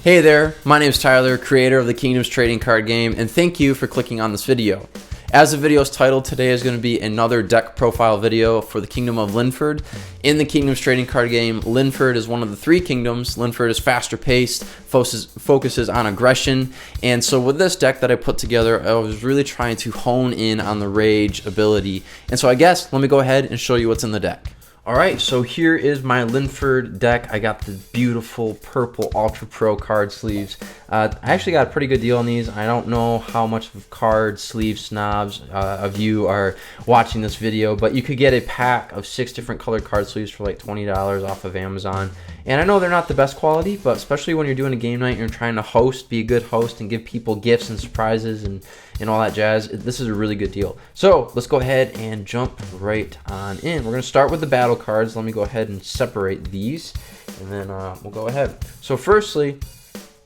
Hey there, my name is Tyler, creator of the Kingdoms trading card game, and thank you for clicking on this video. As the video's titled, today is going to be another deck profile video for the Kingdom of Linford. In the Kingdoms trading card game, Linford is one of the three kingdoms. Linford is faster paced, focuses on aggression, and so with this deck that I put together, I was really trying to hone in on the rage ability. And so I guess, let me go ahead and show you what's in the deck. Alright, so here is my Linford deck. I got the beautiful purple Ultra Pro card sleeves. I actually got a pretty good deal on these. I don't know how much of card sleeve snobs of you are watching this video, but you could get a pack of 6 different colored card sleeves for like $20 off of Amazon. And I know they're not the best quality, but especially when you're doing a game night and you're trying to host, be a good host, and give people gifts and surprises and all that jazz, this is a really good deal. So let's go ahead and jump right on in. We're going to start with the battle cards. Let me go ahead and separate these, and then we'll go ahead. So firstly,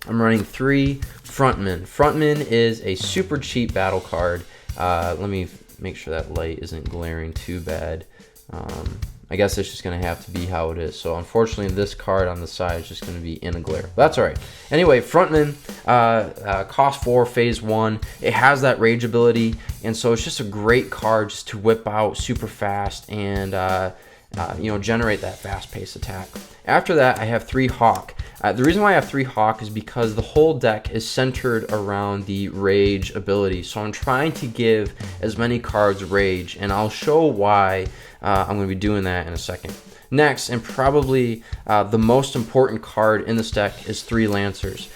I'm running 3 Frontmen. Frontmen is a super cheap battle card. Let me make sure that light isn't glaring too bad. I guess it's just going to have to be how it is. So unfortunately, this card on the side is just going to be in a glare. That's all right. Anyway, Frontman, cost 4, phase 1. It has that rage ability, and so it's just a great card just to whip out super fast and generate that fast-paced attack. After that, I have 3 Hawk. The reason why I have 3 Hawk is because the whole deck is centered around the rage ability. So I'm trying to give as many cards rage, and I'll show why I'm going to be doing that in a second. Next, and probably the most important card in this deck, is 3 Lancers.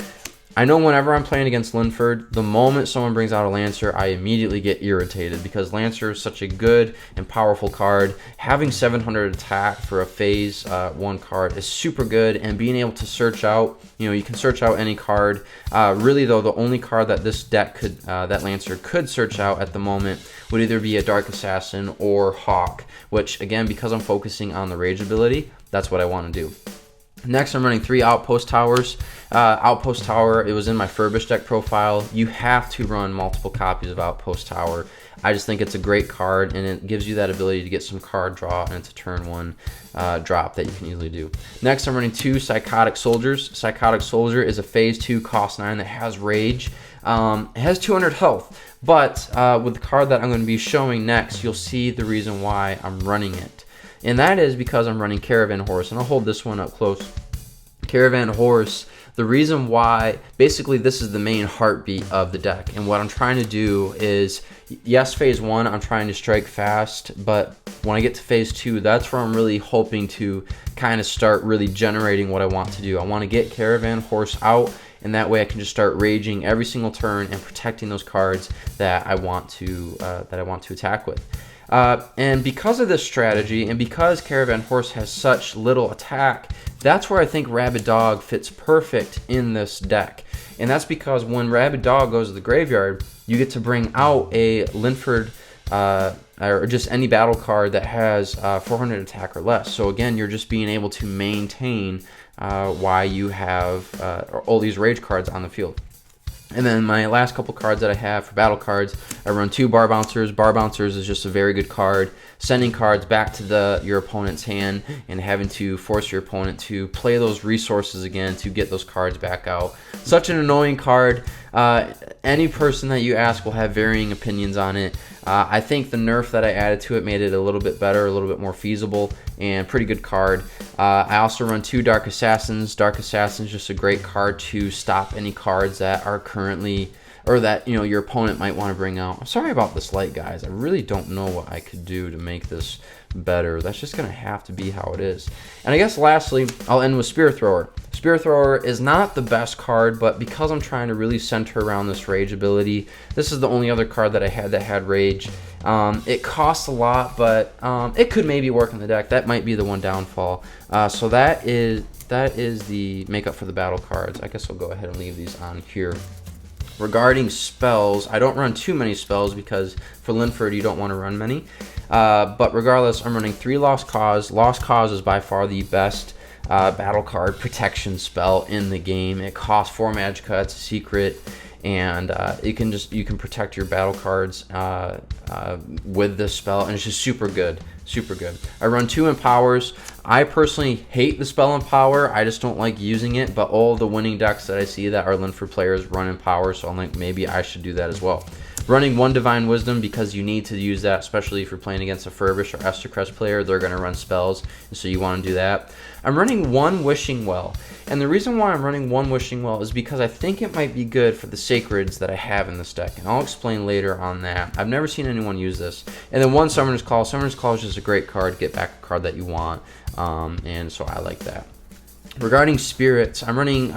I know whenever I'm playing against Linford, the moment someone brings out a Lancer, I immediately get irritated because Lancer is such a good and powerful card. Having 700 attack for a phase 1 card is super good, and being able to search out, you can search out any card. Really though, the only card that this deck could, that Lancer could search out at the moment would either be a Dark Assassin or Hawk, which again, because I'm focusing on the rage ability, that's what I want to do. Next, I'm running 3 Outpost Towers. Outpost Tower, it was in my Furbish deck profile. You have to run multiple copies of Outpost Tower. I just think it's a great card, and it gives you that ability to get some card draw, and it's a turn 1 drop that you can easily do. Next, I'm running 2 Psychotic Soldiers. Psychotic Soldier is a phase 2, cost 9 that has rage. It has 200 health, but with the card that I'm going to be showing next, you'll see the reason why I'm running it. And that is because I'm running Caravan Horse, and I'll hold this one up close. Caravan Horse, the reason why, basically this is the main heartbeat of the deck, and what I'm trying to do is, yes, phase 1, I'm trying to strike fast, but when I get to phase 2, that's where I'm really hoping to kind of start really generating what I want to do. I want to get Caravan Horse out, and that way I can just start raging every single turn and protecting those cards that I want to attack with. And because of this strategy, and because Caravan Horse has such little attack, that's where I think Rabid Dog fits perfect in this deck. And that's because when Rabid Dog goes to the graveyard, you get to bring out a Linford or just any battle card that has 400 attack or less. So again, you're just being able to maintain why you have all these rage cards on the field. And then my last couple cards that I have for battle cards, I run 2 Bar Bouncers. Bar Bouncers is just a very good card, sending cards back to your opponent's hand and having to force your opponent to play those resources again to get those cards back out. Such an annoying card. Any person that you ask will have varying opinions on it. I think the nerf that I added to it made it a little bit better, a little bit more feasible, and pretty good card. I also run 2 Dark Assassins. Dark Assassin's just a great card to stop any cards that are currently, or that your opponent might want to bring out. I'm sorry about this light, guys. I really don't know what I could do to make this better. That's just going to have to be how it is. And I guess lastly, I'll end with Spear Thrower. Spear Thrower is not the best card, but because I'm trying to really center around this rage ability, this is the only other card that I had that had rage. It costs a lot, but it could maybe work in the deck. That might be the one downfall. So that is the makeup for the battle cards. I guess I'll go ahead and leave these on here. Regarding spells, I don't run too many spells because for Linford you don't want to run many. But regardless, I'm running 3 Lost Cause. Lost Cause is by far the best battle card protection spell in the game. It costs 4 magicka, it's a secret, and you can protect your battle cards with this spell, and it's just super good. super good. I run 2 Empowers. I personally hate the spell Empower. I just don't like using it, but all the winning decks that I see that are Linford players run Empower, so I'm like, maybe I should do that as well. Running 1 Divine Wisdom because you need to use that, especially if you're playing against a Furbish or Estercrest player. They're going to run spells, and so you want to do that. I'm running 1 Wishing Well, and the reason why I'm running 1 Wishing Well is because I think it might be good for the Sacreds that I have in this deck, and I'll explain later on that. I've never seen anyone use this. And then 1 Summoner's Call. Summoner's Call is just a great card. Get back a card that you want, and so I like that. Regarding Spirits, I'm running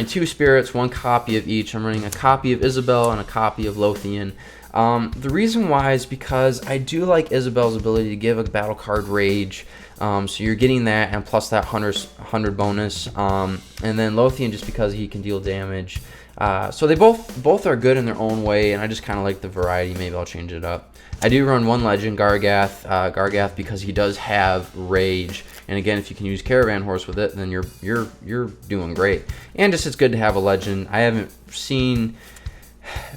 2 Spirits, 1 copy of each. I'm running a copy of Isabel and a copy of Lothian. The reason why is because I do like Isabel's ability to give a battle card Rage. So you're getting that, and plus that 100 bonus. And then Lothian just because he can deal damage. So they both are good in their own way, and I just kind of like the variety. Maybe I'll change it up. I do run 1 Legend, Gargath. Gargath because he does have Rage. And again, if you can use Caravan Horse with it, then you're doing great. And just it's good to have a Legend. I haven't seen...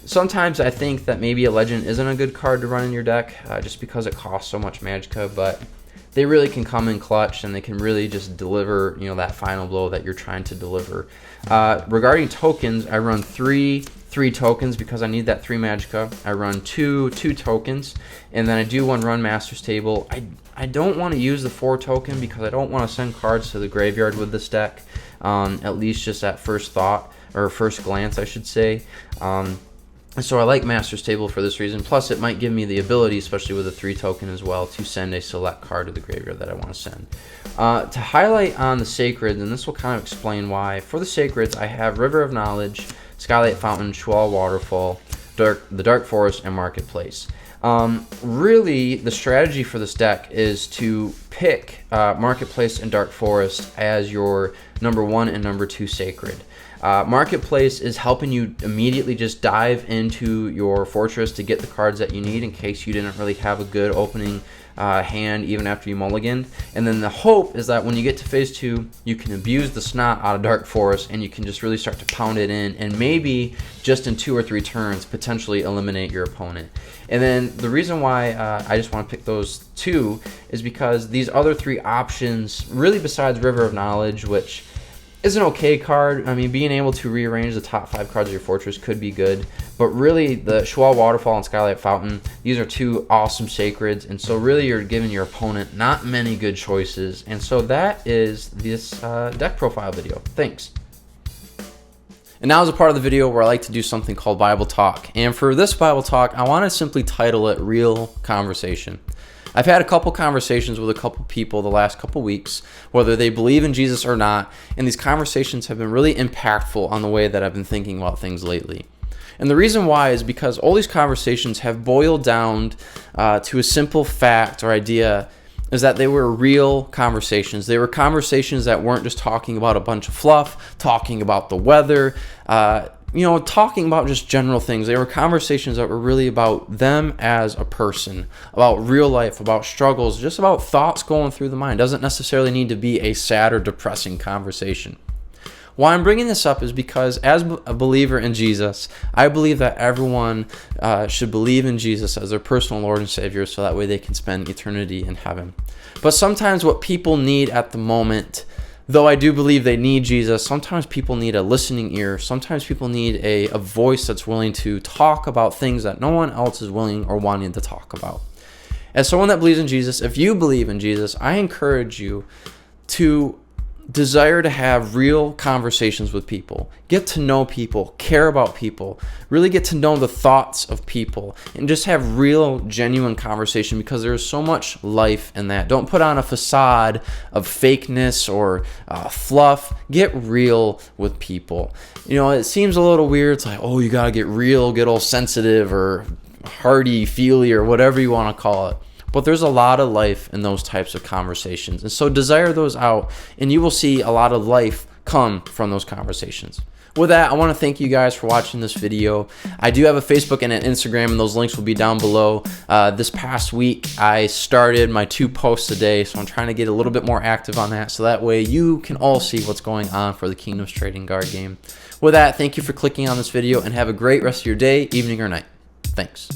Sometimes I think that maybe a Legend isn't a good card to run in your deck, just because it costs so much Magicka, but they really can come in clutch, and they can really just deliver, you know, that final blow that you're trying to deliver. Regarding tokens, I run 3 tokens because I need that 3 Magicka. I run 2 tokens, and then I do 1 run Master's Table. I don't want to use the 4 token because I don't want to send cards to the graveyard with this deck, at least just at first thought, or first glance, I should say. So I like Master's Table for this reason. Plus, it might give me the ability, especially with a 3 token as well, to send a select card to the graveyard that I want to send. To highlight on the Sacred, and this will kind of explain why. For the Sacreds, I have River of Knowledge, Skylight Fountain, Shual Waterfall, the Dark Forest, and Marketplace. Really, the strategy for this deck is to pick Marketplace and Dark Forest as your number 1 and number 2 Sacred. Marketplace is helping you immediately just dive into your fortress to get the cards that you need in case you didn't really have a good opening hand even after you mulliganed. And then the hope is that when you get to phase 2, you can abuse the snot out of Dark Forest, and you can just really start to pound it in, and maybe just in 2 or 3 turns potentially eliminate your opponent. And then the reason why I just want to pick those 2 is because these other 3 options, really besides River of Knowledge, which is an okay card. I mean, being able to rearrange the top 5 cards of your fortress could be good, but really the Shual Waterfall and Skylight Fountain, these are 2 awesome Sacreds, and so really you're giving your opponent not many good choices. And so that is this deck profile video. Thanks. And now is a part of the video where I like to do something called Bible Talk. And for this Bible Talk, I want to simply title it Real Conversation. I've had a couple conversations with a couple people the last couple weeks, whether they believe in Jesus or not, and these conversations have been really impactful on the way that I've been thinking about things lately. And the reason why is because all these conversations have boiled down to a simple fact or idea, is that they were real conversations. They were conversations that weren't just talking about a bunch of fluff, talking about the weather, talking about just general things. They were conversations that were really about them as a person, about real life, about struggles, just about thoughts going through the mind. It doesn't necessarily need to be a sad or depressing conversation. Why I'm bringing this up is because as a believer in Jesus, I believe that everyone should believe in Jesus as their personal Lord and Savior, so that way they can spend eternity in heaven. But sometimes what people need at the moment, though I do believe they need Jesus, sometimes people need a listening ear. Sometimes people need a voice that's willing to talk about things that no one else is willing or wanting to talk about. As someone that believes in Jesus, if you believe in Jesus, I encourage you to desire to have real conversations with people, get to know people, care about people, really get to know the thoughts of people, and just have real, genuine conversation, because there's so much life in that. Don't put on a facade of fakeness or fluff. Get real with people. You know, it seems a little weird. It's like, oh, you gotta get real, get all sensitive or hearty, feely, or whatever you want to call it. But there's a lot of life in those types of conversations. And so desire those out, and you will see a lot of life come from those conversations. With that, I want to thank you guys for watching this video. I do have a Facebook and an Instagram, and those links will be down below. This past week, I started my 2 posts a day, so I'm trying to get a little bit more active on that, so that way you can all see what's going on for the Kingdoms Trading Card game. With that, thank you for clicking on this video, and have a great rest of your day, evening, or night. Thanks.